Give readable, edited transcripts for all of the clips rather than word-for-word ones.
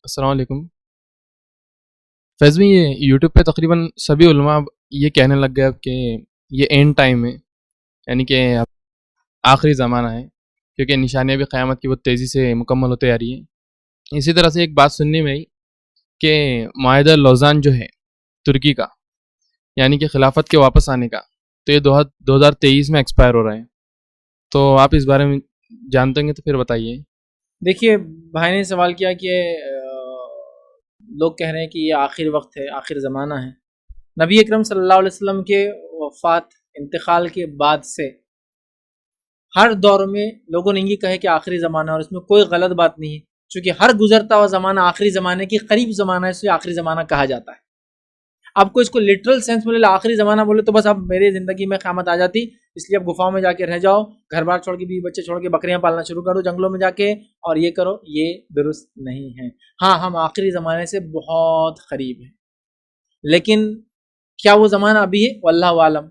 अस्सलाम वालेकुम। फैज़ भाई, ये यूट्यूब पे तकरीबन सभी उलमा अब ये कहने लग गए अब कि ये एंड टाइम है, यानी कि अब आखिरी ज़माना है, क्योंकि निशानियाँ भी क़यामत की बहुत तेज़ी से मुकम्मल होते आ रही हैं। इसी तरह से एक बात सुनने में आई कि माहिदा लौज़ान जो है तुर्की का, यानी कि खिलाफत के वापस आने का, तो ये 2023 में एक्सपायर हो रहा है। तो आप इस बारे में जानते होंगे तो फिर बताइए। देखिए, भाई ने सवाल किया कि लोग कह रहे हैं कि ये आखिर वक्त है, आखिर ज़माना है। नबी अकरम सल्लल्लाहु अलैहि वसल्लम के वफ़ात इंतकाल के बाद से हर दौर में लोगों ने ये कहा कि आखिरी ज़माना, और इसमें कोई गलत बात नहीं है, क्योंकि हर गुजरता हुआ ज़माना आखिरी ज़माने के करीब ज़माना है, इसलिए आखिरी ज़माना कहा जाता है। आपको इसको लिटरल सेंस में ले आखिरी ज़माना बोले तो बस अब मेरी ज़िंदगी में क़यामत आ जाती, इसलिए अब गुफाओं में जाके रह जाओ, घर बार छोड़ के, बीवी बच्चे छोड़ के बकरियां पालना शुरू करो जंगलों में जाके, और ये करो, ये दुरुस्त नहीं है। हाँ, हम आखिरी ज़माने से बहुत करीब हैं, लेकिन क्या वो ज़माना अभी है? वल्लाहु आलम।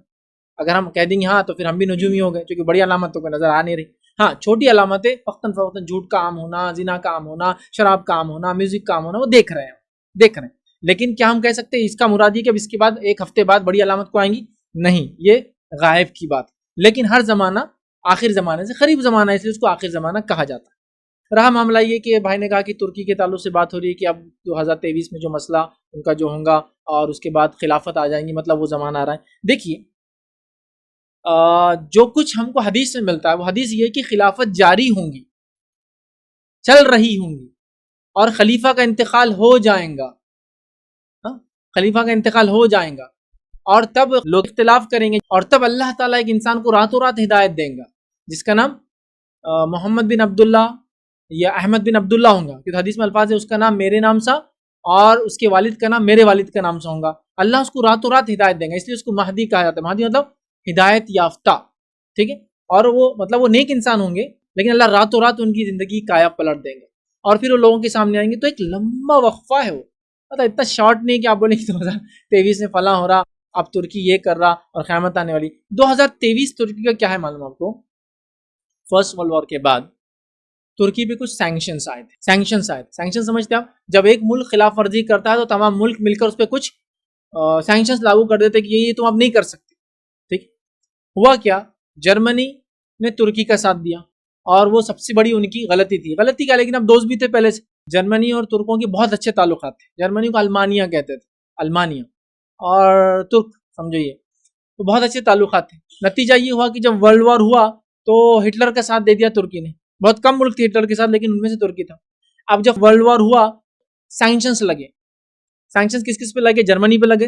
अगर हम कह देंगे हाँ, तो फिर हम भी नजूमी हो गए, क्योंकि बड़ी अलामत तो कोई नजर आ नहीं रही। हाँ, छोटी अलामतें फ़क्तन फ़वक्तन झूठ का आम होना, जिना का आम होना, शराब का आम होना, म्यूजिक का आम होना, वो देख रहे हैं, देख रहे हैं। लेकिन क्या हम कह सकते हैं इसका मुराद ये कि अब इसके बाद एक हफ्ते बाद बड़ी अलामत को आएंगी? नहीं, ये गायब की बात। लेकिन हर जमाना आखिर जमाने से करीब जमाना है, इसलिए उसको आखिर जमाना कहा जाता है। रहा मामला ये कि भाई ने कहा कि तुर्की के ताल्लुक से बात हो रही है कि अब 2023 में जो मसला उनका जो होगा, और उसके बाद खिलाफत आ जाएंगी, मतलब वो जमाना आ रहा है। देखिए, जो कुछ हमको हदीस में मिलता है वो हदीस ये कि खिलाफत जारी होंगी, चल रही होंगी, और खलीफा का इंतकाल हो जाएगा। हाँ, खलीफा का इंतकाल हो जाएगा, और तब लोग इख्तिलाफ करेंगे, और तब अल्लाह ताला एक इंसान को रातों रात हिदायत देगा, जिसका नाम मोहम्मद बिन अब्दुल्ला या अहमद बिन अब्दुल्ला होगा, क्योंकि हदीस में अल्फाज है उसका नाम मेरे नाम सा, और उसके वालिद का नाम मेरे वालिद का नाम सा होगा। अल्लाह उसको रातों रात हिदायत देगा, इसलिए उसको महदी कहा जाता है। महदी मतलब हिदायत याफ्ता, ठीक है। और वो मतलब वो नेक इंसान होंगे, लेकिन अल्लाह रातों रात उनकी जिंदगी काया पलट देंगे, और फिर वो लोगों के सामने आएंगे। तो एक लंबा वक्फा है वो, मतलब इतना शॉर्ट नहीं कि आप बोले कि 2023 में फला हो रहा, अब तुर्की ये कर रहा और क़यामत आने वाली। 2023 तुर्की का क्या है मालूम आपको? फर्स्ट वर्ल्ड वॉर के बाद तुर्की पे कुछ सैंक्शंस आए थे। सैंक्शन समझते हैं आप? जब एक मुल्क खिलाफ वर्जी करता है तो तमाम मुल्क मिलकर उस पर कुछ सैंक्शंस लागू कर देते कि ये तुम अब नहीं कर सकते। ठीक, हुआ क्या? जर्मनी ने तुर्की का साथ दिया, और वो सबसे बड़ी उनकी गलती थी। गलती क्या, लेकिन अब दोस्त भी थे पहले से। जर्मनी और तुर्कों के बहुत अच्छे ताल्लुकात थे। जर्मनी को अल्मानिया कहते थे, अल्मानिया, और तुर्क समझो ये, तो बहुत अच्छे ताल्लुकात थे। नतीजा ये हुआ कि जब वर्ल्ड वॉर हुआ तो हिटलर का साथ दे दिया तुर्की ने। बहुत कम मुल्क थे हिटलर के साथ, लेकिन उनमें से तुर्की था। अब जब वर्ल्ड वॉर हुआ, सैंक्शंस लगे। सैंक्शंस किस किस पे लगे? जर्मनी पे लगे,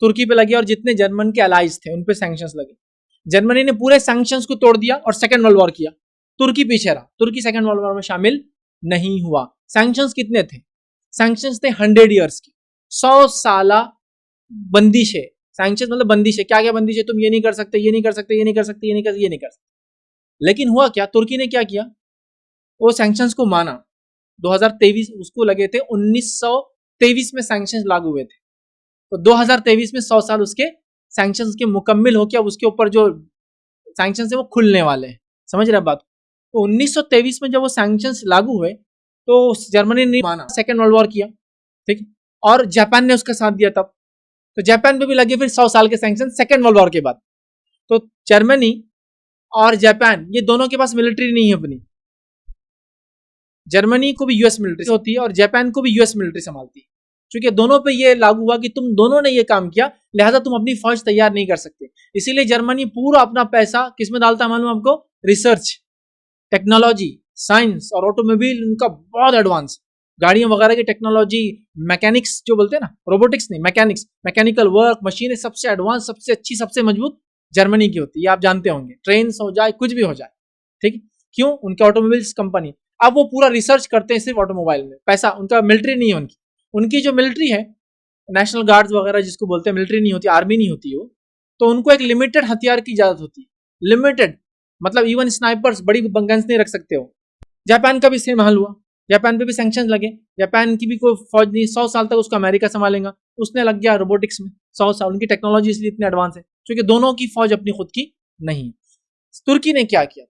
तुर्की पे लगे, और जितने जर्मन के अलाइज थे उन पे सैंक्शंस लगे। जर्मनी ने पूरे सैंक्शंस को तोड़ दिया और सेकेंड वर्ल्ड वॉर किया। तुर्की पीछे रहा, तुर्की सेकेंड वर्ल्ड वॉर में शामिल नहीं हुआ। सैंक्शंस कितने थे? सैंक्शंस थे 100 ईयर्स की, 100 साल बंदिश है। सैंक्शन मतलब बंदिश है। क्या क्या बंदिश है? तुम ये नहीं कर सकते, ये नहीं कर सकते, ये नहीं कर सकते, ये नहीं कर सकते, ये नहीं कर सकते। लेकिन हुआ क्या? तुर्की ने क्या किया? वो सैंक्शंस को माना। 2023 उसको लगे थे, 1923 में सैंक्शंस लागू हुए थे, तो 2023 में 100 साल उसके सैंक्शंस के मुकम्मिल होकर अब उसके ऊपर जो सैंक्शंस है वो खुलने वाले हैं। समझ रहे बात? तो 1923 में जब वो सैंक्शंस लागू हुए तो जर्मनी ने माना, सेकेंड वर्ल्ड वॉर किया, ठीक, और जापान ने उसका साथ दिया तब। तो जापान पे भी लगे फिर 100 साल के सैंक्शन सेकेंड वर्ल्ड वॉर के बाद। तो जर्मनी और जापान ये दोनों के पास मिलिट्री नहीं है अपनी। जर्मनी को भी यूएस मिलिट्री होती है और जापान को भी यूएस मिलिट्री संभालती है। क्योंकि दोनों पे ये लागू हुआ कि तुम दोनों ने ये काम किया, लिहाजा तुम अपनी फौज तैयार नहीं कर सकते। इसीलिए जर्मनी पूरा अपना पैसा किस में डालता है मालूम आपको? रिसर्च, टेक्नोलॉजी, साइंस और ऑटोमोबाइल उनका बहुत एडवांस। गाड़ियों वगैरह की टेक्नोलॉजी, मैकेनिक्स जो बोलते हैं ना, रोबोटिक्स नहीं, मैकेनिक्स, मैकेनिकल वर्क, मशीनें सबसे एडवांस, सबसे अच्छी, सबसे मजबूत जर्मनी की होती है। आप जानते होंगे, ट्रेन हो जाए, कुछ भी हो जाए, ठीक। क्यों? उनके ऑटोमोबाइल्स कंपनी। अब वो पूरा रिसर्च करते हैं सिर्फ ऑटोमोबाइल में। पैसा उनका, मिलिट्री नहीं है उनकी। उनकी जो मिलिट्री है, नेशनल गार्ड्स वगैरह जिसको बोलते हैं, मिलिट्री नहीं होती, आर्मी नहीं होती वो, तो उनको एक लिमिटेड हथियार की इजाजत होती है। लिमिटेड मतलब इवन स्नाइपर्स, बड़ी गन्स नहीं रख सकते हो। जापान का भी सेम हाल हुआ, जापान पे भी सैंक्शन लगे। जापान की भी कोई फौज नहीं, 100 साल तक उसको अमेरिका संभालेगा। उसने लग गया रोबोटिक्स में 100 साल। उनकी टेक्नोलॉजी इसलिए इतनी एडवांस है क्योंकि दोनों की फौज अपनी खुद की नहीं। तुर्की ने क्या किया?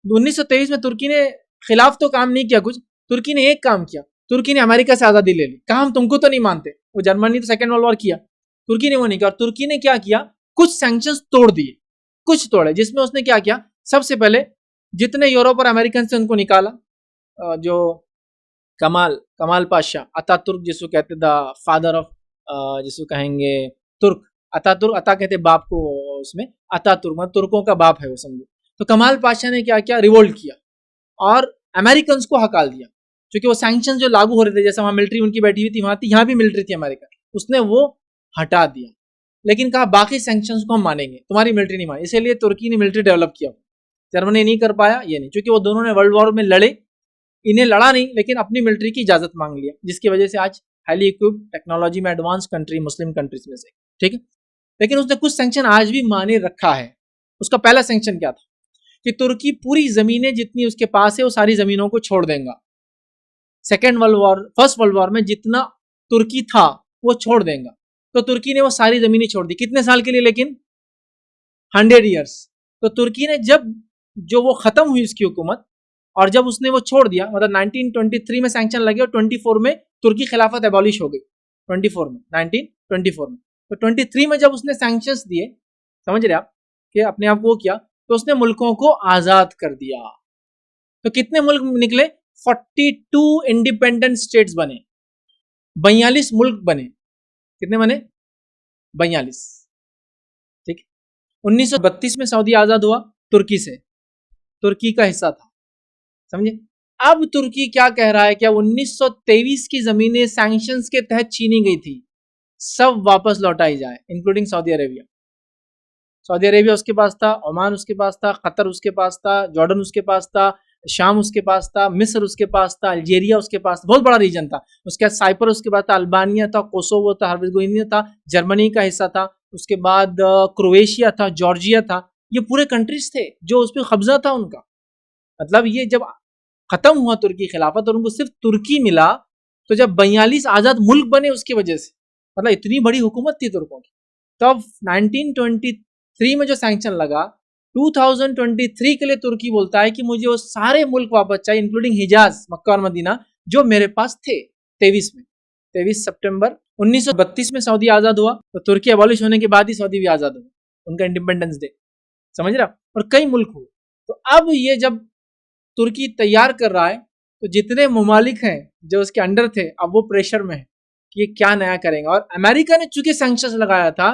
1923 में तुर्की ने खिलाफ तो काम नहीं किया कुछ, तुर्की ने एक काम किया, तुर्की ने अमेरिका से आज़ादी ले ली, कहा हम तुमको तो नहीं मानते। वो जर्मनी तो सेकेंड वर्ल्ड वॉर किया, तुर्की ने वो नहीं किया। और तुर्की ने क्या किया, कुछ सैंक्शंस तोड़ दिए, कुछ तोड़े, जिसमें उसने क्या किया, सबसे पहले जितने यूरोप और अमेरिकन से उनको निकाला। जो कमाल पाशा अतातुर्क जिसको कहते द फादर ऑफ जिसको कहेंगे तुर्क, अतातुर्क, अता कहते बाप को, उसमें अतातुर्क मतलब तुर्कों का बाप है वो, समझो। तो कमाल पाशा ने क्या किया, रिवोल्ट किया और अमेरिकन को हकाल दिया, क्योंकि वो सैंक्शन जो लागू हो रहे थे, जैसे वहां मिलिट्री उनकी बैठी हुई थी, वहां थी, यहाँ भी मिलिट्री थी अमेरिका, उसने वो हटा दिया। लेकिन कहा बाकी सैंक्शंस को हम मानेंगे, तुम्हारी मिलिट्री नहीं माने। इसीलिए तुर्की ने मिलिट्री डेवलप किया, जर्मनी नहीं कर पाया, ये नहीं, क्योंकि वो दोनों ने वर्ल्ड वॉर में लड़े, इन्हें लड़ा नहीं, लेकिन अपनी मिलिट्री की इजाजत मांग लिया, जिसकी वजह से आज हाईली इक्विप्ड, टेक्नोलॉजी में एडवांस कंट्री, मुस्लिम कंट्रीज में से, ठीक है। लेकिन उसने कुछ सैंक्शन आज भी माने रखा है। उसका पहला सैंक्शन क्या था कि तुर्की पूरी जमीनें जितनी उसके पास है वो सारी जमीनों को छोड़ देगा। Second world war, first world war में जितना तुर्की था वो छोड़ देगा, तो तुर्की ने वो सारी जमीनें छोड़ दी। कितने साल के लिए, लेकिन 100 ईयर्स। तो तुर्की ने जब जो वो खत्म हुई उसकी हुकूमत, और जब उसने वो छोड़ दिया, मतलब 1923 में सैंक्शन लगे और 24 में तुर्की खिलाफत एबॉलिश हो गई, 24 में, 1924 में। तो 23 में जब उसने सैंक्शंस दिए, समझ रहे आप, कि अपने आप को किया, तो उसने मुल्कों को आजाद कर दिया। तो कितने मुल्क निकले, 42 इंडिपेंडेंट स्टेट्स बने, 42 मुल्क बने। कितने बने, 42, ठीक है। 1932 में सऊदी आजाद हुआ तुर्की से, तुर्की का हिस्सा था, समझे। अब तुर्की क्या कह रहा है, क्या 1923 की जमीनें सैंक्शंस के तहत छीनी गई थी, सब वापस लौटाई जाए, including Saudi Arabia. Saudi Arabia उसके पास था, ओमान उसके पास था, कतर उसके पास था, जॉर्डन उसके पास था, शाम उसके पास था, मिस्र उसके पास था, अल्जीरिया उसके पास, बहुत बड़ा रीजन था। उसके बाद साइपर उसके पास था, अल्बानिया था, कोसोवो था, हर्जेगोविना था, जर्मनी का हिस्सा था, उसके बाद क्रोएशिया था, जॉर्जिया था। ये पूरे कंट्रीज थे जो उस पर कब्जा था उनका। मतलब ये जब खत्म हुआ तुर्की खिलाफत और उनको सिर्फ तुर्की मिला, तो जब 42 आजाद मुल्क बने उसकी वजह से, मतलब इतनी बड़ी हुकूमत थी तुर्कों की। तब 1923 में जो सैंक्शन लगा, 2023 के लिए तुर्की बोलता है कि मुझे वो सारे मुल्क वापस चाहिए, इंक्लूडिंग हिजाज, मक्का और मदीना, जो मेरे पास थे 23 में। 23 सितंबर 1932 में सऊदी आजाद हुआ, तो तुर्की अबॉलिश होने के बाद ही सऊदी भी आजाद हुआ, उनका इंडिपेंडेंस डे, समझ रहा। और कई मुल्क हुए। तो अब ये जब तुर्की तैयार कर रहा है, तो जितने ममालिक हैं जो उसके अंडर थे, अब वो प्रेशर में है कि ये क्या नया करेंगे। और अमेरिका ने चूंकि सैंक्शंस लगाया था,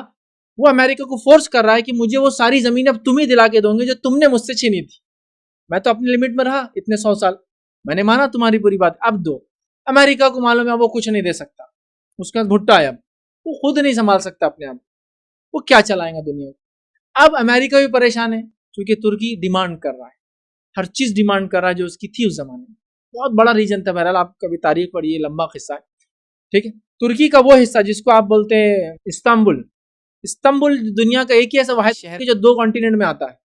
वो अमेरिका को फोर्स कर रहा है कि मुझे वो सारी जमीन अब तुम ही दिला के दोगे जो तुमने मुझसे छीनी थी। मैं तो अपनी लिमिट में रहा इतने 100 साल, मैंने माना तुम्हारी पूरी बात, अब दो। अमेरिका को मालूम है वो कुछ नहीं दे सकता, उसके बाद भुट्टा है, अब वो खुद नहीं संभाल सकता अपने आप, वो क्या चलाएगा दुनिया को। अब अमेरिका भी परेशान है, क्योंकि तुर्की डिमांड कर रहा है, हर चीज डिमांड कर रहा है जो उसकी थी उस जमाने में। बहुत बड़ा रीजन था, बहरहाल आप कभी तारीख पढ़िए, लंबा किस्सा है, ठीक है। तुर्की का वो हिस्सा जिसको आप बोलते हैं इस्तांबुल, इस्तांबुल दुनिया का एक ही ऐसा वाहिद शहर है जो 2 कॉन्टिनेंट में आता है।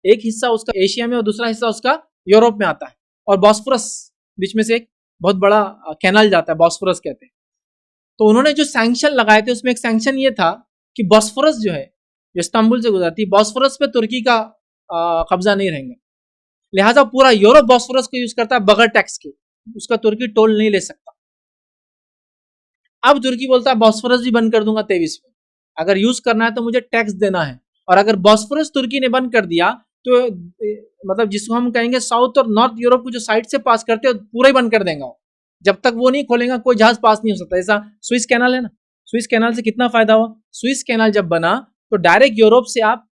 एक हिस्सा उसका एशिया में और दूसरा हिस्सा उसका यूरोप में आता है। और बॉस्फोरस बीच में से एक बहुत बड़ा कैनाल जाता है, बॉस्फोरस कहते हैं। तो उन्होंने जो सैंक्शन लगाए थे उसमें एक सैंक्शन ये था कि बॉस्फोरस जो है, जो इस्तांबुल से गुजरती है, बॉस्फोरस पे तुर्की का कब्जा नहीं रहेगा। लिहाजा पूरा यूरोप बॉस्फोरस को यूज करता है बगैर टैक्स के, उसका तुर्की टोल नहीं ले सकता। अब तुर्की बोलता है बॉस्फोरस भी बंद कर दूंगा 23 में, अगर यूज करना है तो मुझे टैक्स देना है। और अगर बॉस्फोरस तुर्की ने बंद कर दिया तो मतलब जिसको हम कहेंगे साउथ और नॉर्थ यूरोप को जो साइड से पास करते हैं पूरा ही बंद कर देगा। जब तक वो नहीं खोलेगा कोई जहाज पास नहीं हो सकता। ऐसा स्विस कैनाल है ना, स्विस कैनाल से कितना फायदा हुआ, स्विस कैनाल जब बना तो डायरेक्ट यूरोप से आप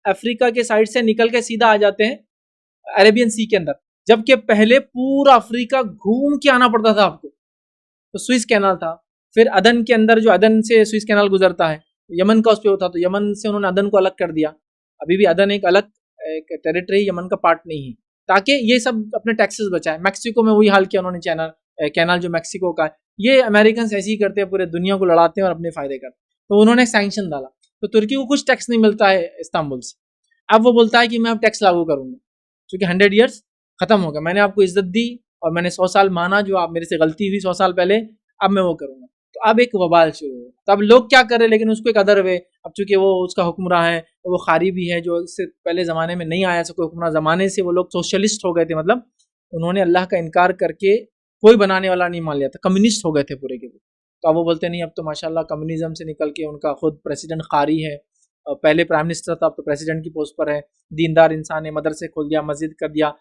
अफ्रीका के साइड से निकल के सीधा आ जाते हैं अरेबियन सी के अंदर, जबकि पहले पूरा अफ्रीका घूम के आना पड़ता था आपको। तो स्विस कैनाल था। फिर अदन के अंदर, जो अदन से स्विस कैनाल गुजरता है, यमन का उस पर होता, तो यमन से उन्होंने अदन को अलग कर दिया। अभी भी अदन एक अलग एक टेरिटरी, यमन का पार्ट नहीं है, ताकि ये सब अपने टैक्सेस बचाए। मैक्सिको में वही हाल किया उन्होंने, कैनाल जो मैक्सिको का है। ये अमेरिकन ऐसे ही करते हैं, पूरे दुनिया को लड़ाते हैं और अपने फायदे करते हैं। तो उन्होंने सैंक्शन डाला, तो तुर्की को कुछ टैक्स नहीं मिलता है इस्तांबुल से। अब वो बोलता है कि मैं अब टैक्स लागू करूंगा, क्योंकि 100 ईयर्स खत्म हो गया, मैंने आपको इज्जत दी और मैंने 100 साल माना, जो आप मेरे से गलती हुई 100 साल पहले, अब मैं वो करूंगा। तो अब एक वबाल शुरू हो। तो अब लोग क्या कर रहे हैं, लेकिन उसको एक अदर वे, अब चूंकि वो उसका हुक्मरान है, तो वो खारी भी है, जो इससे पहले ज़माने में नहीं आया, कोई हुक्मरान ज़माने से वो लोग सोशलिस्ट हो गए थे, मतलब उन्होंने अल्लाह का इनकार करके कोई बनाने वाला नहीं मान लिया था, कम्युनिस्ट हो गए थे पूरे के पूरे। तो अब वो बोलते नहीं, अब तो माशाल्लाह कम्युनिज्म से निकल के उनका खुद प्रेसिडेंट कारी है, पहले प्राइम मिनिस्टर था, अब तो प्रेसिडेंट की पोस्ट पर है, दीनदार इंसान है, मदरसे खोल दिया, मस्जिद कर दिया,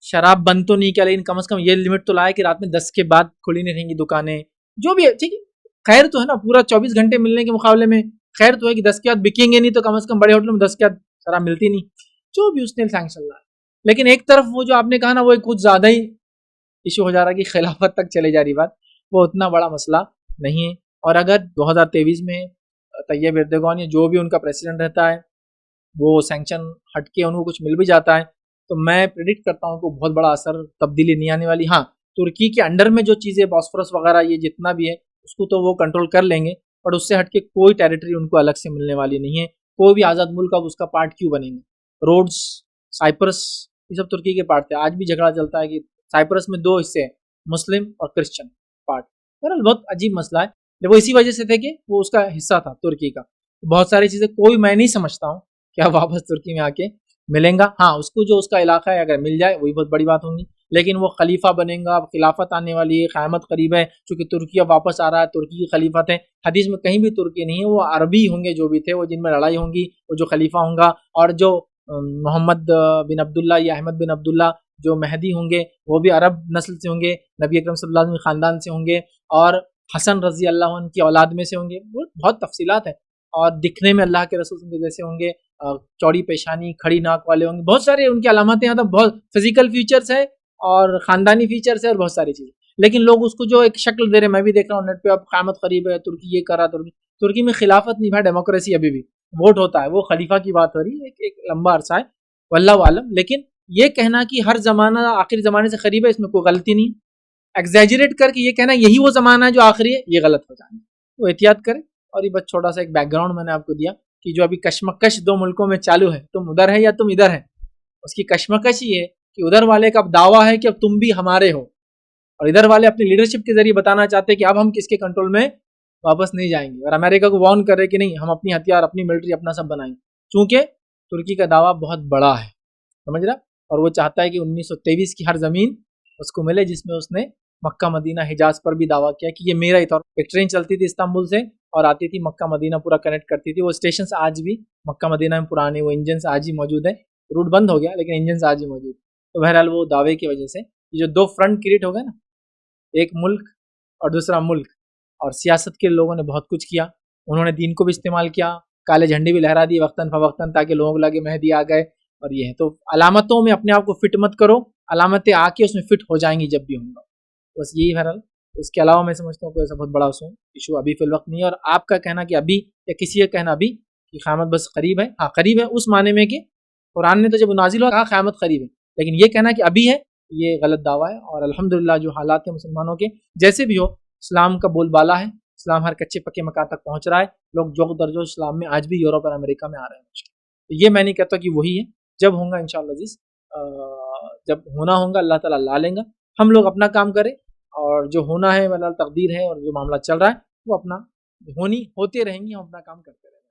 शराब बंद तो नहीं किया लेकिन कम से कम ये लिमिट तो लाया कि रात में 10 के बाद खुली नहीं रहेंगी दुकानें, जो भी है ठीक है, खैर तो है ना, पूरा 24 घंटे मिलने के मुकाबले में खैर तो है कि 10 के बाद बिकेंगे नहीं तो कम से कम बड़े होटलों में 10 के बाद शराब मिलती नहीं, जो भी उसने सैंक्शन लाया। लेकिन एक तरफ वो जो आपने कहा ना, वो एक कुछ ज्यादा ही इशू हो जा रहा है कि खिलाफत तक चले जा रही बात, वो उतना बड़ा मसला नहीं है। और अगर 2023 में तैयब एर्दोगान या जो भी उनका प्रेसिडेंट रहता है वो सैंक्शन हटके उनको कुछ मिल भी जाता है, तो मैं प्रिडिक्ट करता हूँ कि बहुत बड़ा असर तब्दीली नहीं आने वाली। हाँ, तुर्की के अंडर में जो चीज़ें बॉस्फोरस वगैरह ये जितना भी है उसको तो वो कंट्रोल कर लेंगे, पर उससे हटके कोई टेरिटरी उनको अलग से मिलने वाली नहीं है। कोई भी आज़ाद मुल्क अब उसका पार्ट क्यों बनेंगे? रोड्स, साइप्रस, ये सब तुर्की के पार्ट थे। आज भी झगड़ा चलता है कि साइप्रस में 2 हिस्से हैं, मुस्लिम और क्रिश्चियन पार्ट। बहरहाल बहुत अजीब मसला है, वो इसी वजह से थे कि वो उसका हिस्सा था तुर्की का। बहुत सारी चीज़ें कोई मैं नहीं समझता हूँ क्या वापस तुर्की में आके मिलेगा। हाँ, उसको जो उसका इलाका है अगर मिल जाए वही बहुत बड़ी बात होगी, लेकिन वो खलीफा बनेगा, अब खिलाफत आने वाली है, क़यामत करीब है, चूंकि तुर्की अब वापस आ रहा है, तुर्की की खलीफत है। हदीस में कहीं भी तुर्की नहीं है, वो अरबी होंगे जो भी थे, वो जिनमें लड़ाई होंगी वो जो खलीफा होंगे, और जो मोहम्मद बिन अब्दुल्ला या अहमद बिन अब्दुल्ला जो मेहदी होंगे वो भी अरब नस्ल से होंगे, नबी अकरम सल्लल्लाहु अलैहि वसल्लम ख़ानदान से होंगे, और हसन रजी अल्लाह अन्हु की औलाद में से होंगे। बहुत तफसीलात है, और दिखने में अल्लाह के रसूल के जैसे होंगे, चौड़ी पेशानी, खड़ी नाक वाले होंगे, बहुत सारे उनकी अलामतें हैं, तो बहुत फिजिकल फीचर्स है और ख़ानदानी फीचर्स है और बहुत सारी चीज़ें। लेकिन लोग उसको जो एक शक्ल दे रहे, मैं भी देख रहा हूँ नेट पे, अब क़यामत करीब है, तुर्की ये करा, तुर्की में खिलाफत नहीं भाई, डेमोक्रेसी अभी भी, वोट होता है, वो खलीफा की बात हो रही है, एक लंबा अरसा है, वल्लाहु आलम। लेकिन ये कहना कि हर जमाना आखिरी जमाने से करीब है, इसमें कोई गलती नहीं। एग्जैजरेट करके ये कहना यही वो जमाना है जो आखिरी है, ये गलत हो जाएगा, तो एहतियात करें। और ये बस छोटा सा एक बैकग्राउंड मैंने आपको दिया कि जो अभी कश्मकश 2 मुल्कों में चालू है, तुम उधर है या तुम इधर है, उसकी कश्मकश ये है कि उधर वाले का अब दावा है कि अब तुम भी हमारे हो, और इधर वाले अपनी लीडरशिप के जरिए बताना चाहते हैं कि अब हम किसके कंट्रोल में वापस नहीं जाएंगे, और अमेरिका को वार्न कर रहे कि नहीं, हम अपनी हथियार, अपनी मिलिट्री, अपना सब बनाएंगे, चूंकि तुर्की का दावा बहुत बड़ा है, समझ रहा, और वो चाहता है कि 1923 की हर जमीन उसको मिले जिसमें उसने मक्का मदीना हिजाज पर भी दावा किया कि ये मेरा ही था। एक ट्रेन चलती थी इस्तांबुल से और आती थी मक्का मदीना, पूरा कनेक्ट करती थी। वो स्टेशन आज भी मक्का मदीना में पुराने, वो इंजन आज ही मौजूद है, रूट बंद हो गया लेकिन इंजन आज ही मौजूद। तो बहरहाल वो दावे की वजह से ये जो 2 फ्रंट क्रिएट हो गए ना, एक मुल्क और दूसरा मुल्क, और सियासत के लोगों ने बहुत कुछ किया, उन्होंने दीन को भी इस्तेमाल किया, काले झंडे भी लहरा दिए वक्तन फवक्तन, ताकि लोगों को लगे मेहदी आ गए, और ये है। तो अलामतों में अपने आप को फिट मत करो, अलामतें आके उसमें फिट हो जाएंगी जब भी होंगे, बस यही बहरहाल। इसके अलावा मैं समझता हूँ कोई ऐसा बहुत बड़ा इशू अभी फिल वक्त नहीं है। और आपका कहना कि अभी, या किसी का कहना अभी कि क़यामत बस करीब है, हाँ करीब है उस माने में कि कुरान ने तो जब नाजिल हुआ कहा क़यामत करीब है, लेकिन ये कहना कि अभी है, ये गलत दावा है। और अल्हम्दुलिल्लाह जो हालात है मुसलमानों के, जैसे भी हो, इस्लाम का बोलबाला है, इस्लाम हर कच्चे पक्के मकान तक पहुँच रहा है, लोग जो दर्जो इस्लाम में आज भी यूरोप और अमेरिका में आ रहे हैं। तो ये मैं नहीं कहता कि वही है, जब होगा इंशाअल्लाह अज़ीज़, जब होना होगा अल्लाह ताला ला लेगा, हम लोग अपना काम करें, और जो होना है मतलब तकदीर है, और जो मामला चल रहा है वो अपना होते रहेंगे, हम अपना काम करते रहेंगे।